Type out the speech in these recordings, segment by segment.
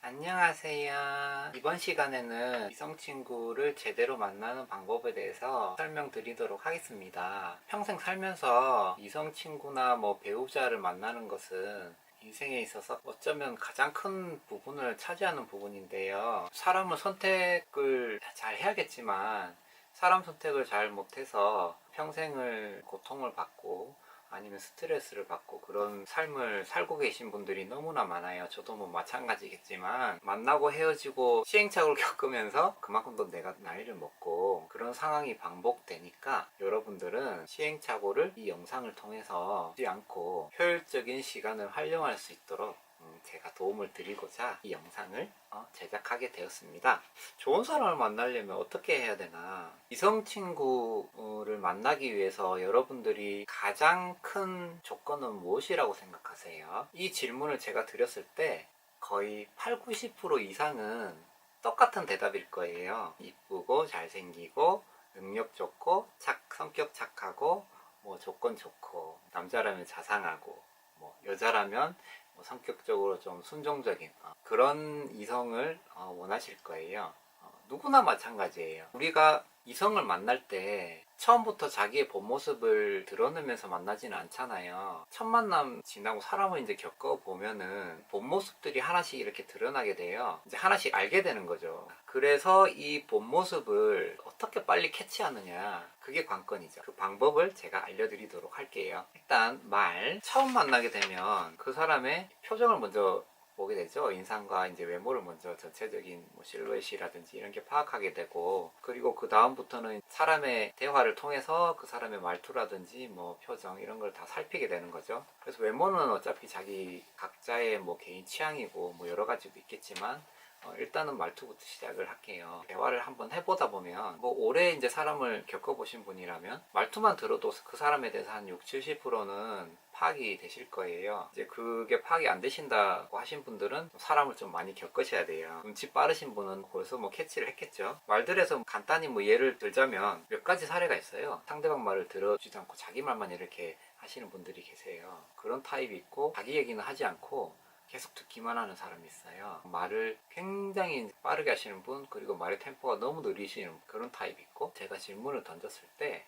안녕하세요. 이번 시간에는 이성 친구를 제대로 만나는 방법에 대해서 설명드리도록 하겠습니다. 평생 살면서 이성 친구나 배우자를 만나는 것은 인생에 있어서 어쩌면 가장 큰 부분을 차지하는 부분인데요. 사람을 선택을 잘 해야겠지만 사람 선택을 잘 못해서 평생을 고통을 받고 아니면 스트레스를 받고 그런 삶을 살고 계신 분들이 너무나 많아요. 저도 마찬가지겠지만 만나고 헤어지고 시행착오를 겪으면서 그만큼 더 내가 나이를 먹고 그런 상황이 반복되니까 여러분들은 시행착오를 이 영상을 통해서 하지 않고 효율적인 시간을 활용할 수 있도록 제가 도움을 드리고자 이 영상을 제작하게 되었습니다. 좋은 사람을 만나려면 어떻게 해야 되나? 이성 친구를 만나기 위해서 여러분들이 가장 큰 조건은 무엇이라고 생각하세요? 이 질문을 제가 드렸을 때 거의 8, 90% 이상은 똑같은 대답일 거예요. 이쁘고 잘생기고 능력 좋고 성격 착하고 조건 좋고 남자라면 자상하고 여자라면 성격적으로 좀 순종적인 그런 이성을 원하실 거예요. 누구나 마찬가지예요. 우리가 이성을 만날 때 처음부터 자기의 본 모습을 드러내면서 만나지는 않잖아요. 첫 만남 지나고 사람을 이제 겪어보면은 본 모습들이 하나씩 이렇게 드러나게 돼요. 이제 하나씩 알게 되는 거죠. 그래서 이 본 모습을 어떻게 빨리 캐치하느냐, 그게 관건이죠. 그 방법을 제가 알려드리도록 할게요. 일단 처음 만나게 되면 그 사람의 표정을 먼저 보게 되죠. 인상과 이제 외모를 먼저 전체적인 실루엣이라든지 이런 게 파악하게 되고, 그리고 그 다음부터는 사람의 대화를 통해서 그 사람의 말투라든지 표정 이런 걸 다 살피게 되는 거죠. 그래서 외모는 어차피 자기 각자의 개인 취향이고 여러 가지도 있겠지만 일단은 말투부터 시작을 할게요. 대화를 한번 해보다 보면 오래 이제 사람을 겪어보신 분이라면 말투만 들어도 그 사람에 대해서 한 6, 70%는 파악이 되실 거예요. 이제 그게 파악이 안 되신다고 하신 분들은 사람을 좀 많이 겪으셔야 돼요. 눈치 빠르신 분은 벌써 캐치를 했겠죠. 말들에서 간단히 예를 들자면 몇 가지 사례가 있어요. 상대방 말을 들어주지 않고 자기 말만 이렇게 하시는 분들이 계세요. 그런 타입이 있고, 자기 얘기는 하지 않고 계속 듣기만 하는 사람이 있어요. 말을 굉장히 빠르게 하시는 분, 그리고 말의 템포가 너무 느리시는 그런 타입이 있고, 제가 질문을 던졌을 때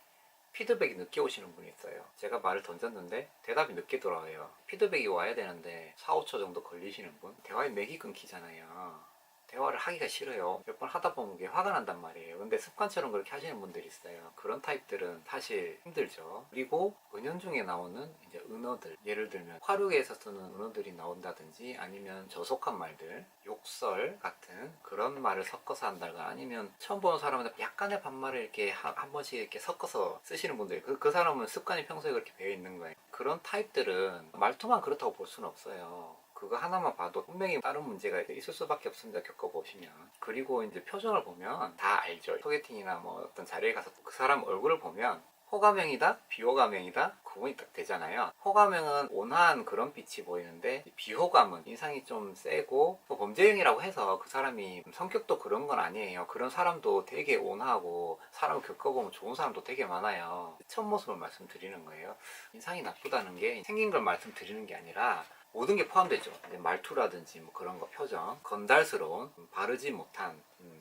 피드백이 늦게 오시는 분이 있어요. 제가 말을 던졌는데 대답이 늦게 돌아와요. 피드백이 와야 되는데 4, 5초 정도 걸리시는 분. 대화의 맥이 끊기잖아요. 대화를 하기가 싫어요. 몇 번 하다 보면 화가 난단 말이에요. 근데 습관처럼 그렇게 하시는 분들이 있어요. 그런 타입들은 사실 힘들죠. 그리고 은연중에 나오는 이제 은어들, 예를 들면 화류계에서 쓰는 은어들이 나온다든지, 아니면 저속한 말들, 욕설 같은 그런 말을 섞어서 한다거나, 아니면 처음 보는 사람한테 약간의 반말을 이렇게 한 번씩 이렇게 섞어서 쓰시는 분들이, 그 사람은 습관이 평소에 그렇게 배어 있는 거예요. 그런 타입들은 말투만 그렇다고 볼 수는 없어요. 그거 하나만 봐도 분명히 다른 문제가 있을 수밖에 없습니다. 겪어보시면. 그리고 이제 표정을 보면 다 알죠. 소개팅이나 어떤 자리에 가서 그 사람 얼굴을 보면 호감형이다, 비호감형이다 구분이 딱 되잖아요. 호감형은 온화한 그런 빛이 보이는데, 비호감은 인상이 좀 세고 또 범죄형이라고 해서 그 사람이 성격도 그런 건 아니에요. 그런 사람도 되게 온화하고 사람을 겪어보면 좋은 사람도 되게 많아요. 첫 모습을 말씀드리는 거예요. 인상이 나쁘다는 게 생긴 걸 말씀드리는 게 아니라 모든 게 포함되죠. 말투라든지 그런 거, 표정, 건달스러운, 바르지 못한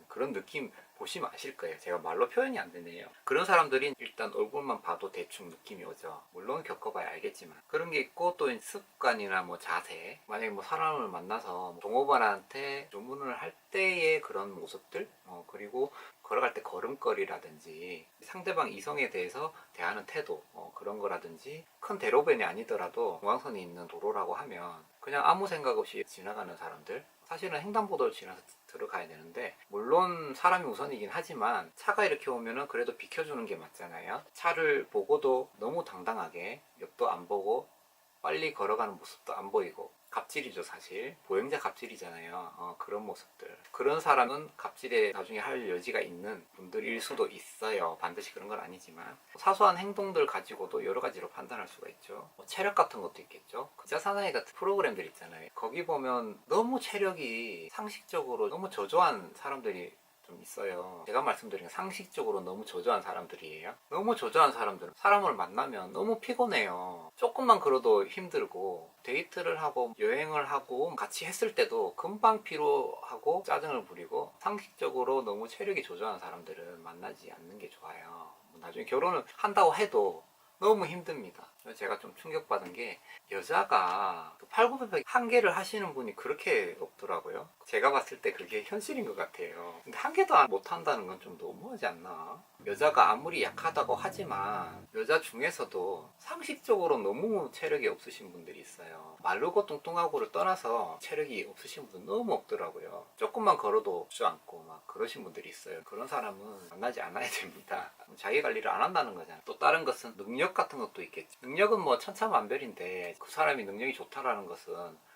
그런 느낌 보시면 아실 거예요. 제가 말로 표현이 안 되네요. 그런 사람들이 일단 얼굴만 봐도 대충 느낌이 오죠. 물론 겪어봐야 알겠지만. 그런 게 있고, 또 습관이나 자세, 만약에 사람을 만나서 종업원한테 주문을 할 때의 그런 모습들, 그리고 걸어갈 때 걸음걸이라든지 상대방 이성에 대해서 대하는 태도, 그런 거라든지, 큰 대로변이 아니더라도 중앙선이 있는 도로라고 하면 그냥 아무 생각 없이 지나가는 사람들, 사실은 횡단보도를 지나서 들어가야 되는데, 물론 사람이 우선이긴 하지만 차가 이렇게 오면은 그래도 비켜주는 게 맞잖아요. 차를 보고도 너무 당당하게 옆도 안 보고 빨리 걸어가는 모습도 안 보이고, 갑질이죠. 사실 보행자 갑질이잖아요. 그런 모습들, 그런 사람은 갑질에 나중에 할 여지가 있는 분들일 수도 있어요. 반드시 그런 건 아니지만 사소한 행동들 가지고도 여러 가지로 판단할 수가 있죠. 체력 같은 것도 있겠죠. 자사나이 같은 프로그램들 있잖아요. 거기 보면 너무 체력이 상식적으로 너무 저조한 사람들이 좀 있어요. 제가 말씀드린 상식적으로 너무 저조한 사람들이에요. 너무 저조한 사람들은 사람을 만나면 너무 피곤해요. 조금만 걸어도 힘들고, 데이트를 하고 여행을 하고 같이 했을 때도 금방 피로하고 짜증을 부리고, 상식적으로 너무 체력이 저조한 사람들은 만나지 않는 게 좋아요. 나중에 결혼을 한다고 해도 너무 힘듭니다. 제가 좀 충격받은 게, 여자가 8,900 한 개를 하시는 분이 그렇게 없더라고요. 제가 봤을 때 그게 현실인 것 같아요. 근데 한 개도 못 한다는 건 좀 너무하지 않나? 여자가 아무리 약하다고 하지만 여자 중에서도 상식적으로 너무 체력이 없으신 분들이 있어요. 마르고 뚱뚱하고를 떠나서 체력이 없으신 분 너무 없더라고요. 조금만 걸어도 주저앉고 막 그러신 분들이 있어요. 그런 사람은 만나지 않아야 됩니다. 자기 관리를 안 한다는 거잖아요. 또 다른 것은 능력 같은 것도 있겠죠. 능력은 뭐 천차만별인데, 그 사람이 능력이 좋다라는 것은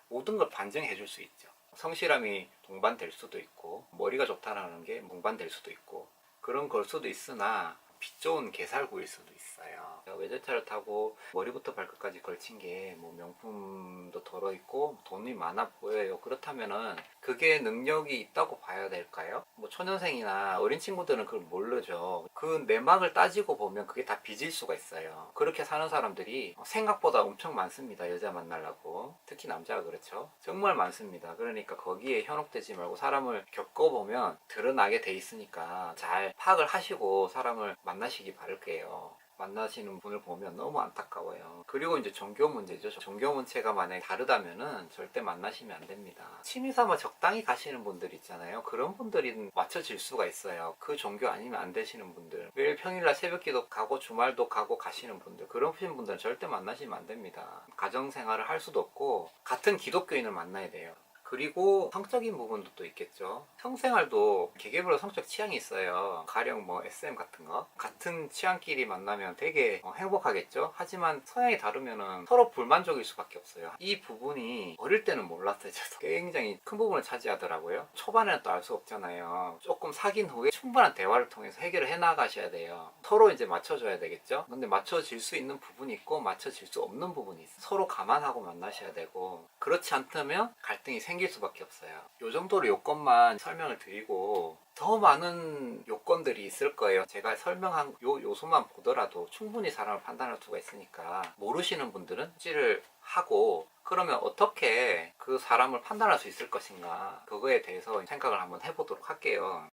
모든 걸 반증해 줄 수 있죠. 성실함이 동반될 수도 있고, 머리가 좋다라는 게 동반될 수도 있고, 그런 걸 수도 있으나 빚 좋은 개살구일 수도 있어요. 외제차를 타고 머리부터 발끝까지 걸친 게 뭐 명품도 덜어있고 돈이 많아 보여요. 그렇다면은 그게 능력이 있다고 봐야 될까요? 뭐 초년생이나 어린 친구들은 그걸 모르죠. 그 내막을 따지고 보면 그게 다 빚일 수가 있어요. 그렇게 사는 사람들이 생각보다 엄청 많습니다. 여자 만나려고. 특히 남자가 그렇죠. 정말 많습니다. 그러니까 거기에 현혹되지 말고 사람을 겪어보면 드러나게 돼 있으니까 잘 파악을 하시고 사람을 만나시기 바랄게요. 만나시는 분을 보면 너무 안타까워요. 그리고 이제 종교 문제죠. 종교 문체가 만약에 다르다면은 절대 만나시면 안 됩니다. 취미삼아 적당히 가시는 분들 있잖아요. 그런 분들이 맞춰질 수가 있어요. 그 종교 아니면 안 되시는 분들, 매일 평일날 새벽기도 가고 주말도 가고 가시는 분들, 그런 분들은 절대 만나시면 안 됩니다. 가정생활을 할 수도 없고 같은 기독교인을 만나야 돼요. 그리고 성적인 부분도 또 있겠죠. 성생활도 개개별로 성적 취향이 있어요. 가령 뭐 SM 같은 거. 같은 취향끼리 만나면 되게 행복하겠죠. 하지만 성향이 다르면은 서로 불만족일 수밖에 없어요. 이 부분이 어릴 때는 몰랐어요. 저도 굉장히 큰 부분을 차지하더라고요. 초반에는 또 알 수 없잖아요. 조금 사귄 후에 충분한 대화를 통해서 해결을 해 나가셔야 돼요. 서로 이제 맞춰줘야 되겠죠. 근데 맞춰질 수 있는 부분이 있고 맞춰질 수 없는 부분이 있어요. 서로 감안하고 만나셔야 되고, 그렇지 않다면 갈등이 생길 수밖에 없어요. 이 정도로 요건만 설명을 드리고, 더 많은 요건들이 있을 거예요. 제가 설명한 요 요소만 보더라도 충분히 사람을 판단할 수가 있으니까, 모르시는 분들은 찌를 하고, 그러면 어떻게 그 사람을 판단할 수 있을 것인가, 그거에 대해서 생각을 한번 해보도록 할게요.